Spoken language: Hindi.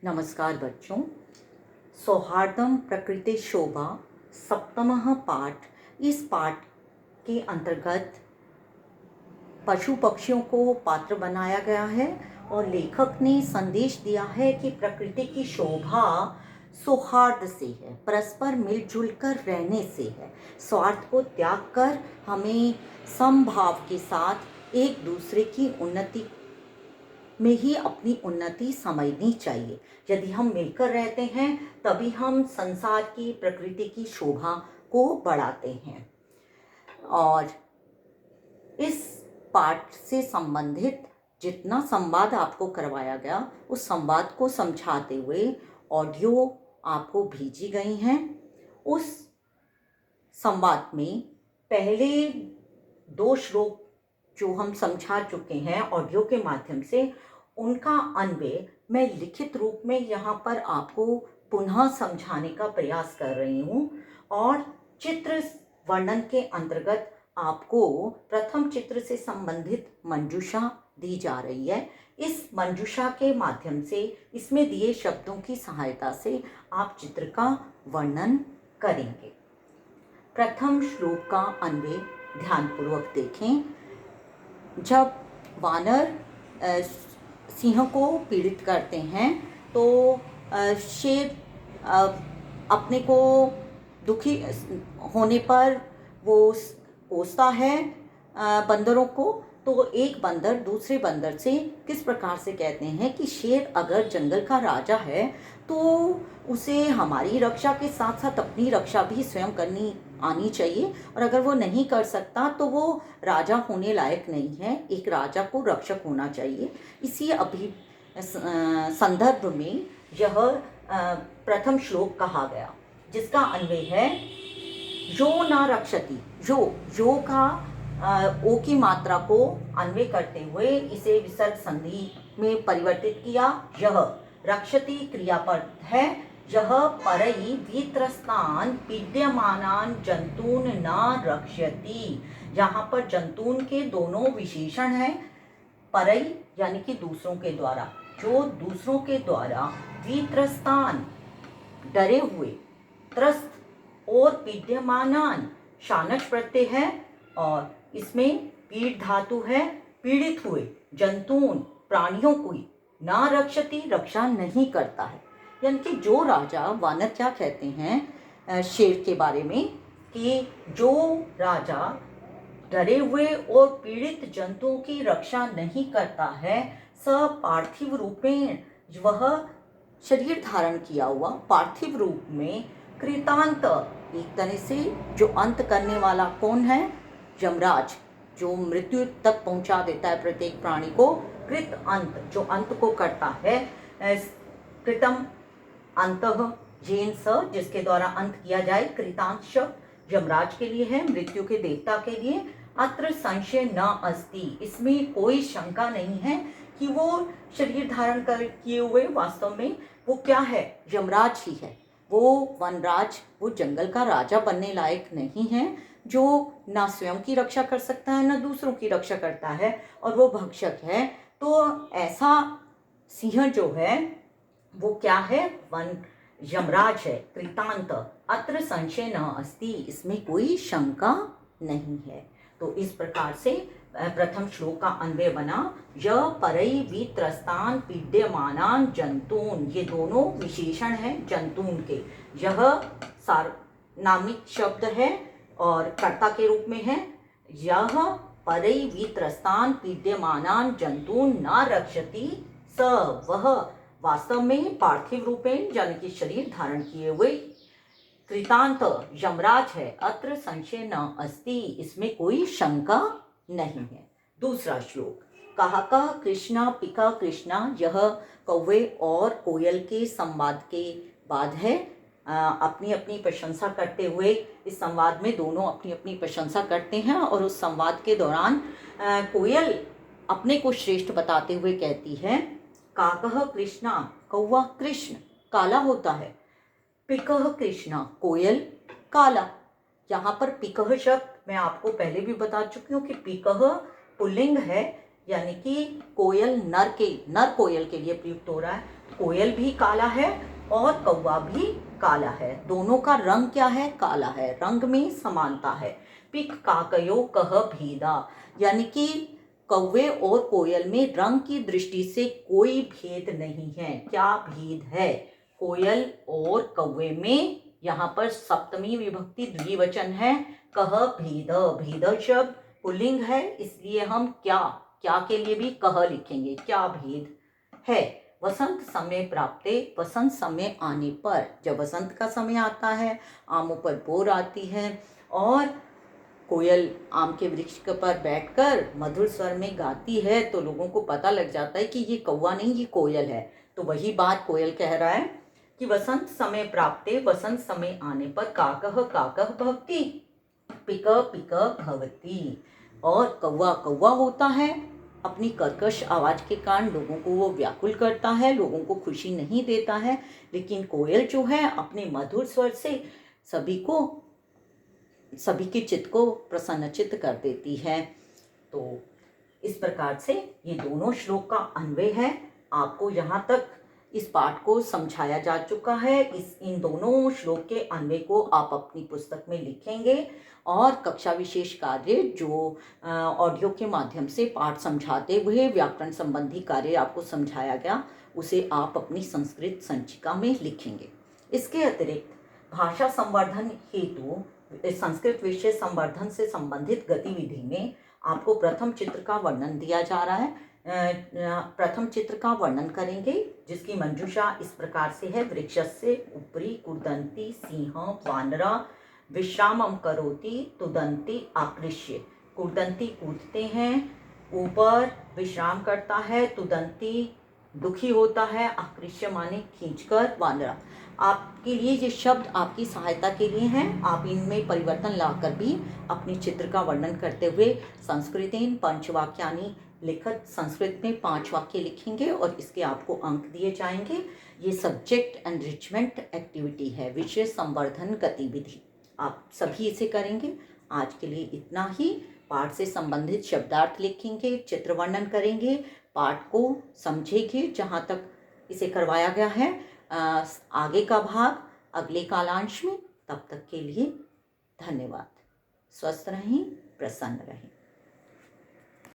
नमस्कार बच्चों। सौहार्दम प्रकृति शोभा सप्तमः पाठ। इस पाठ के अंतर्गत पशु पक्षियों को पात्र बनाया गया है और लेखक ने संदेश दिया है कि प्रकृति की शोभा सौहार्द से है, परस्पर मिलजुल कर रहने से है। स्वार्थ को त्याग कर हमें समभाव के साथ एक दूसरे की उन्नति में ही अपनी उन्नति समझनी चाहिए। यदि हम मिलकर रहते हैं तभी हम संसार की प्रकृति की शोभा को बढ़ाते हैं। और इस पाठ से संबंधित जितना संवाद आपको करवाया गया उस संवाद को समझाते हुए ऑडियो आपको भेजी गई हैं। उस संवाद में पहले 2 श्लोक जो हम समझा चुके हैं ऑडियो के माध्यम से, उनका अन्वय मैं लिखित रूप में यहाँ पर आपको पुनः समझाने का प्रयास कर रही हूँ। और चित्र वर्णन के अंतर्गत आपको प्रथम चित्र से संबंधित मंजूषा दी जा रही है। इस मंजूषा के माध्यम से इसमें दिए शब्दों की सहायता से आप चित्र का वर्णन करेंगे। प्रथम श्लोक का अन्वय ध्यानपूर्वक देखें। जब वानर सिंह को पीड़ित करते हैं तो शेर अपने को दुखी होने पर वो कोसता है बंदरों को। तो एक बंदर दूसरे बंदर से किस प्रकार से कहते हैं कि शेर अगर जंगल का राजा है तो उसे हमारी रक्षा के साथ साथ अपनी रक्षा भी स्वयं करनी आनी चाहिए, और अगर वो नहीं कर सकता तो वो राजा होने लायक नहीं है। एक राजा को रक्षक होना चाहिए। इसी संदर्भ में यह प्रथम श्लोक कहा गया, जिसका अन्वय है यो ना रक्षति। यो का ओ की मात्रा को अन्वय करते हुए इसे विसर्ग संधि में परिवर्तित किया। यह रक्षति क्रियापद है। यह परई वित्रस्तान विद्यमानान जंतून न रक्षति। यहाँ पर जंतून के दोनों विशेषण हैं। परई यानी कि दूसरों के द्वारा, जो दूसरों के द्वारा वित्रस्तान डरे हुए, त्रस्त और विद्यमानान शानच प्रत्यय है और इसमें पीड़ धातु है। पीड़ित हुए जंतून प्राणियों को ना रक्षति रक्षा नहीं करता है। यानी कि जो राजा, वानर क्या कहते हैं शेर के बारे में कि जो राजा डरे हुए और पीड़ित जंतुओं की रक्षा नहीं करता है, स पार्थिव रूपेण, वह शरीर धारण किया हुआ पार्थिव रूप में कृतांत, एक तरह से जो अंत करने वाला कौन है? यमराज, जो मृत्यु तक पहुंचा देता है प्रत्येक प्राणी को। कृत अंत, जो अंत को करता है। कृतम अंतः जेन स, जिसके द्वारा अंत किया जाए। कृतांत शब्द यमराज के लिए है, मृत्यु के देवता के लिए। अत्र संशय न अस्ति, इसमें कोई शंका नहीं है कि वो शरीर धारण कर किए हुए वास्तव में वो क्या है? यमराज ही है। वो वनराज, वो जंगल का राजा बनने लायक नहीं है, जो ना स्वयं की रक्षा कर सकता है ना दूसरों की रक्षा करता है, और वो भक्षक है। तो ऐसा सिंह जो है वो क्या है? वन यमराज है, कृतांत। अत्र संशय न अस्ति, इसमें कोई शंका नहीं है। तो इस प्रकार से प्रथम श्लोक का अन्वय बना। य परई वित्रस्तान पीड्यमानान जंतून, ये दोनों विशेषण हैं जंतून के। यह नामिक शब्द है और कर्ता के रूप में है। यह परई वित्रस्तान पीड्यमानान जंतून न रक्षति स, वह वास्तव में पार्थिव रूपेण यानी कि शरीर धारण किए हुए कृतांत यमराज है। अत्र संशय न अस्ति, इसमें कोई शंका नहीं है। दूसरा श्लोक, कहा का कृष्णा पिका कृष्णा, यह कौवे और कोयल के संवाद के बाद है। अपनी अपनी प्रशंसा करते हुए इस संवाद में दोनों अपनी अपनी प्रशंसा करते हैं, और उस संवाद के दौरान कोयल अपने को श्रेष्ठ बताते हुए कहती है, काकह कृष्णा, कौवा कृष्ण काला होता है। पिकह कृष्णा, कोयल काला। यहाँ पर पिकह शब्द मैं आपको पहले भी बता चुकी हूँ कि पिकह पुल्लिंग है, यानी कि कोयल नर कोयल के लिए प्रयुक्त हो रहा है। कोयल भी काला है और कौवा भी काला है, दोनों का रंग क्या है? काला है, रंग में समानता है। पिक काकयो कह भेदा, यानी कि कौवे और कोयल में रंग की दृष्टि से कोई भेद नहीं है। क्या भेद है? कोयल और कौवे में यहाँ पर सप्तमी विभक्ति द्विवचन है। कह भेद, भेद शब्द पुल्लिंग है, इसलिए हम क्या के लिए भी कह लिखेंगे। क्या भेद है? वसंत समय प्राप्ते, वसंत समय आने पर, जब वसंत का समय आता है, आमों पर बोर आती है और कोयल आम के वृक्ष पर बैठकर मधुर स्वर में गाती है, तो लोगों को पता लग जाता है कि ये कौवा नहीं, ये कोयल है। तो वही बात कोयल कह रहा है कि वसंत समय प्राप्ते, वसंत समय आने पर काकः भवति, पिक पिक भवति। और कौवा कौवा होता है, अपनी कर्कश आवाज के कारण लोगों को वो व्याकुल करता है, लोगों को खुशी नहीं देता है। लेकिन कोयल जो है अपने मधुर स्वर से सभी के चित्त को प्रसन्नचित्त कर देती है। तो इस प्रकार से ये दोनों श्लोक का अन्वय है। आपको यहाँ तक इस पाठ को समझाया जा चुका है। इन दोनों श्लोक के अन्वय को आप अपनी पुस्तक में लिखेंगे और कक्षा विशेष कार्य जो ऑडियो के माध्यम से पाठ समझाते हुए व्याकरण संबंधी कार्य आपको समझाया गया, उसे आप अपनी संस्कृत संचिका में लिखेंगे। इसके अतिरिक्त भाषा संवर्धन हेतु संस्कृत विषय संवर्धन से संबंधित गतिविधि में आपको प्रथम चित्र का वर्णन दिया जा रहा है। प्रथम चित्र का वर्णन करेंगे, जिसकी मंजूषा इस प्रकार से है। वृक्षस्य उपरि कुर्दन्ति सिंह वानरा विश्रामं करोति तुदन्ति आकृष्य। कुर्दन्ति कूदते हैं, ऊपर विश्राम करता है, तुदन्ति दुखी होता है, आकृष्य माने खींचकर, वानरा। आपके लिए ये शब्द आपकी सहायता के लिए हैं। आप इनमें परिवर्तन लाकर भी अपनी चित्र का वर्णन करते हुए संस्कृतेन पंचवाक्यानि लिखत, संस्कृत में 5 वाक्य लिखेंगे और इसके आपको अंक दिए जाएंगे। ये सब्जेक्ट एनरिचमेंट एक्टिविटी है, विषय संवर्धन गतिविधि। आप सभी इसे करेंगे। आज के लिए इतना ही। पाठ से संबंधित शब्दार्थ लिखेंगे, चित्र वर्णन करेंगे, पाठ को समझेंगे जहाँ तक इसे करवाया गया है। आगे का भाग अगले कालांश में। तब तक के लिए धन्यवाद। स्वस्थ रहें, प्रसन्न रहें।